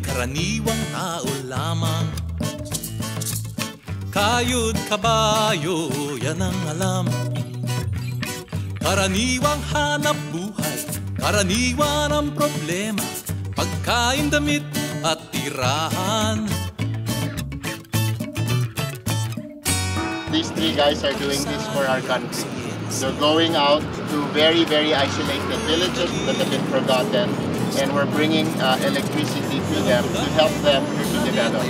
karaniwang tao lamang. Kayod kabayo, yan ang alam. Karaniwang hanap buhay, karaniwan ang problema, pagkain, damit at tirahan. These three guys are doing this for our country. They're going out to very, very isolated villages that have been forgotten, and we're bringing electricity to them to help them to develop.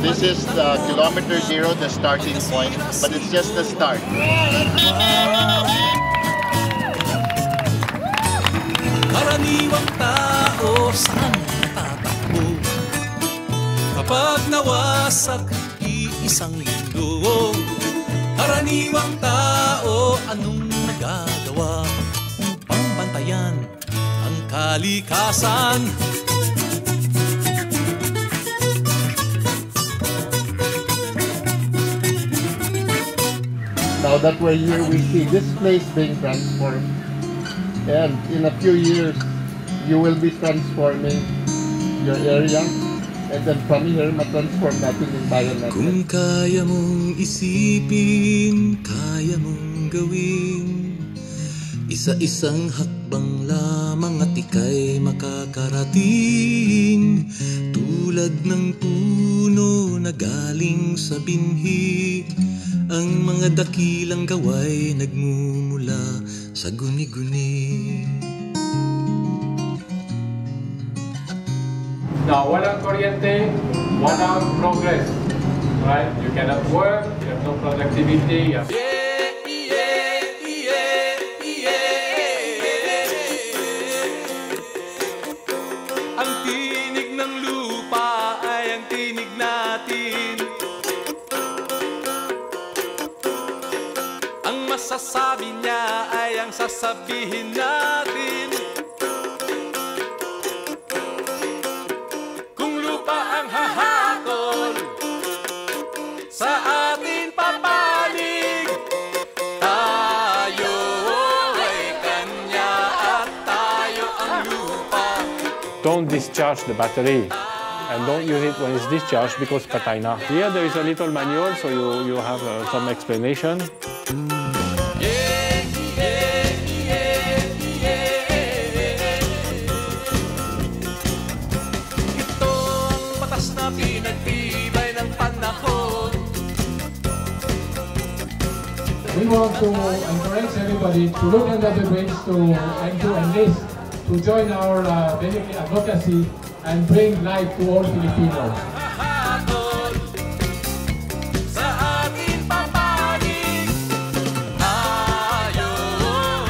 This is the kilometer zero, the starting point, but it's just the start. Karaniwang tao saan tatakbo kapag nawasak iisang mundo? Karaniwang tao anong nagagawa upang bantayan ang kalikasan? Now that we're here, we see this place being transformed. And in a few years, you will be transforming your area. And then from here, ma-transform natin yung bayan natin. Kung kaya mong isipin, kaya mong gawin, isa-isang hakbang lamang at ika'y makakarating. Tulad ng puno na galing sa binhi, ang mga dakilang gaway nagmumula sa guni-guni. Now, walang kuryente, walang progress. Right? You cannot work, you have no productivity. Ang tinig ng lupa ay ang tinig natin. Ang masasabi niya ay ang sasabihin natin. Kung lupa ang hahatol sa ating papanig, tayo ay kanya at tayo ang lupa. Don't discharge the battery and don't use it when it's discharged because patay na. Here there is a little manual, so you have some explanation. Ito ang batas na pinagtibay ng panahon. We want to encourage everybody to look at the ways to enlist, to join our benefit advocacy and bring life to all Filipinos. Hahatol sa ating papanig, tayo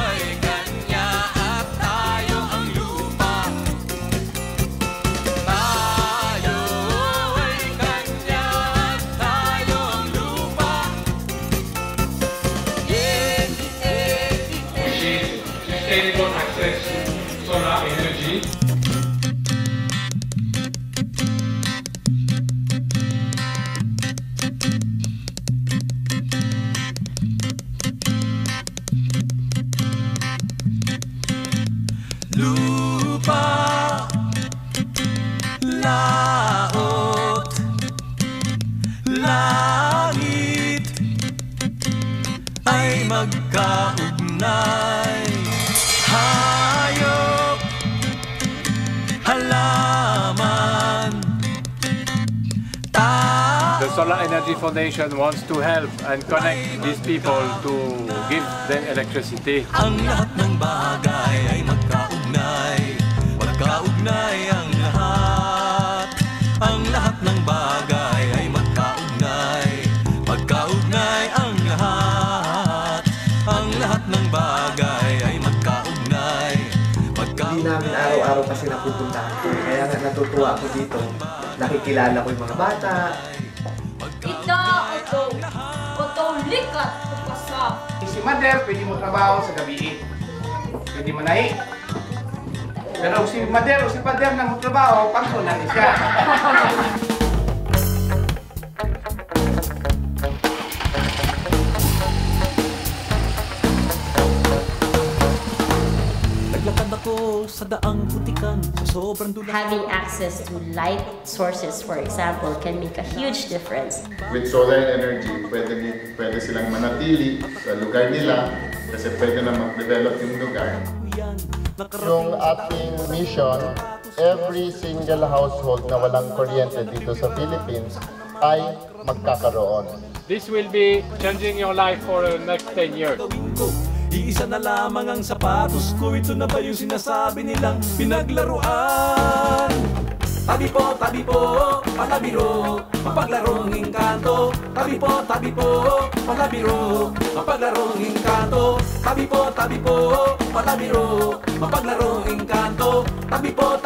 ay kanya at tayo ang lupa. Tayo ay kanya at tayo ang lupa. Sustainable access to solar energy. Lupa, laot, langit ay magkaugnay. Hayop, halaman, The Solar Energy Foundation wants to help and connect these people to give them electricity. ang lahat ng bagay ay magkaugnay. Magkaugnay ang lahat. Ang lahat ng bagay ay magkaugnay. Magkaugnay ang lahat. Ang lahat ng bagay ay magkaugnay. Hindi namin araw-araw kasi napupuntahan ko. Kaya nga natutuwa ako dito. Nakikilala ko yung mga bata. Oto likat pasa. Si Mother, pwede mo trabaho sa gabi. Pwede mo nahi. Pero si Mother o si Father na mo trabaho, pagsunan siya. Naglakad ako ko sa daang putikan, sa sobrang dulas. Having access to light sources, for example, can make a huge difference. With solar energy, pwede silang manatili sa lugar nila kasi pwede na mag-develop yung lugar. Yung ating mission, every single household na walang kuryente dito sa Philippines ay magkakaroon. This will be changing your life for the next 10 years. Iisa na lamang ang sapatos ko. Ito na ba yung sinasabi nilang pinaglaruan? Tabi po, palabiro, mapaglarong engkanto. Tabi po, palabiro, mapaglarong engkanto. Tabi po, palabiro, mapaglarong engkanto. Tabi po,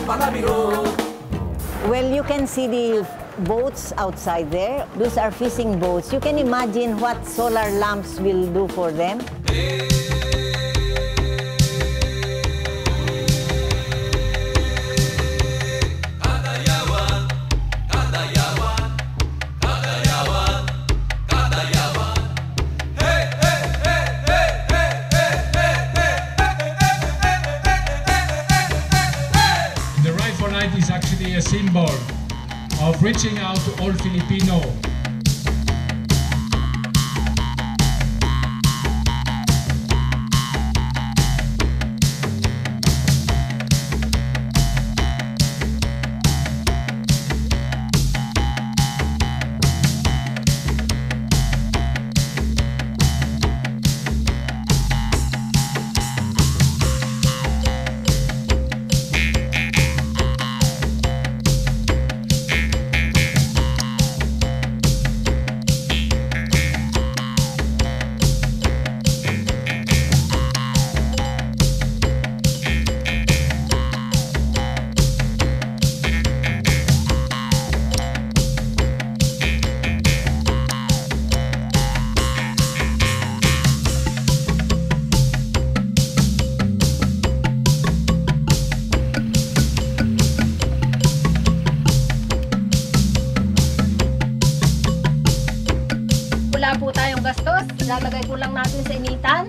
palabiro. Well, you can see the boats outside there. Those are fishing boats. You can imagine what solar lamps will do for them. The Ride for Light is actually a symbol of reaching out to all Filipino. Wala po tayong gastos, lalagay ko lang natin sa initan.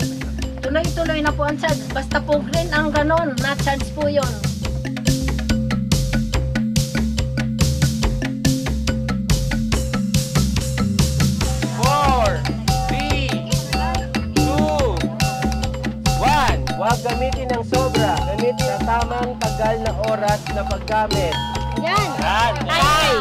Tuloy-tuloy na po ang charge. Basta po green ang ganon, na-charge po yun. Huwag gamitin ng sobra. Gamitin ang tamang tagal na oras na paggamit. Yan! Ay!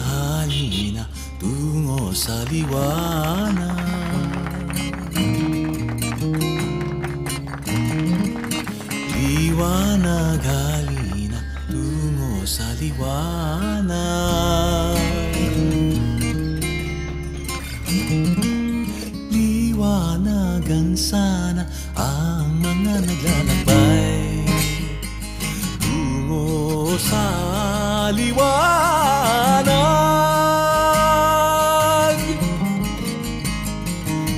Halina, tungo sa liwanag. Liwanag, halina, tungo sa liwanag. Liwanagan sana ang mga naglalakbay tungo sa liwanag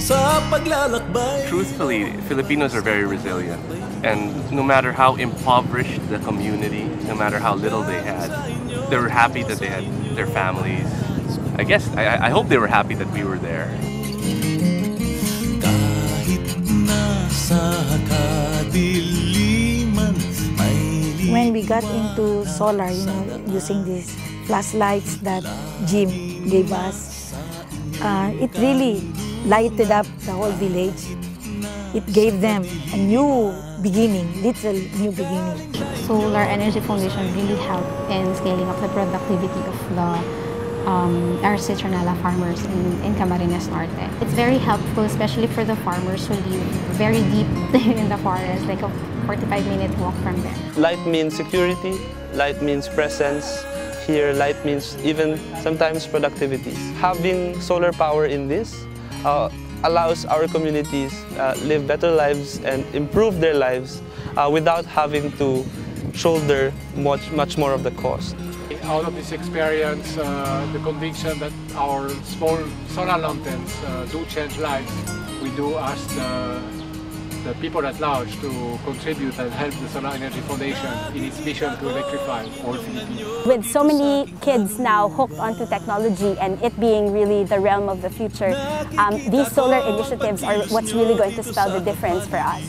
sa paglalakbay. Truthfully, Filipinos are very resilient, and no matter how impoverished the community, no matter how little they had, they were happy that they had their families. I hope they were happy that we were there. When we got into solar, using these flashlights that Jim gave us, it really lighted up the whole village. It gave them a new beginning, literal new beginning. Solar Energy Foundation really helped in scaling up the productivity of the RC Trinala farmers in Camarines Norte. It's very helpful, especially for the farmers who live very deep in the forest, like a 45-minute walk from there. Light means security, light means presence. Here, light means even sometimes productivity. Having solar power in this allows our communities live better lives and improve their lives without having to shoulder much more of the cost. out of this experience, the conviction that our small solar lanterns do change lives, we do ask the people at large to contribute and help the Solar Energy Foundation in its mission to electrify all Philippines. With so many kids now hooked onto technology and it being really the realm of the future, these solar initiatives are what's really going to spell the difference for us.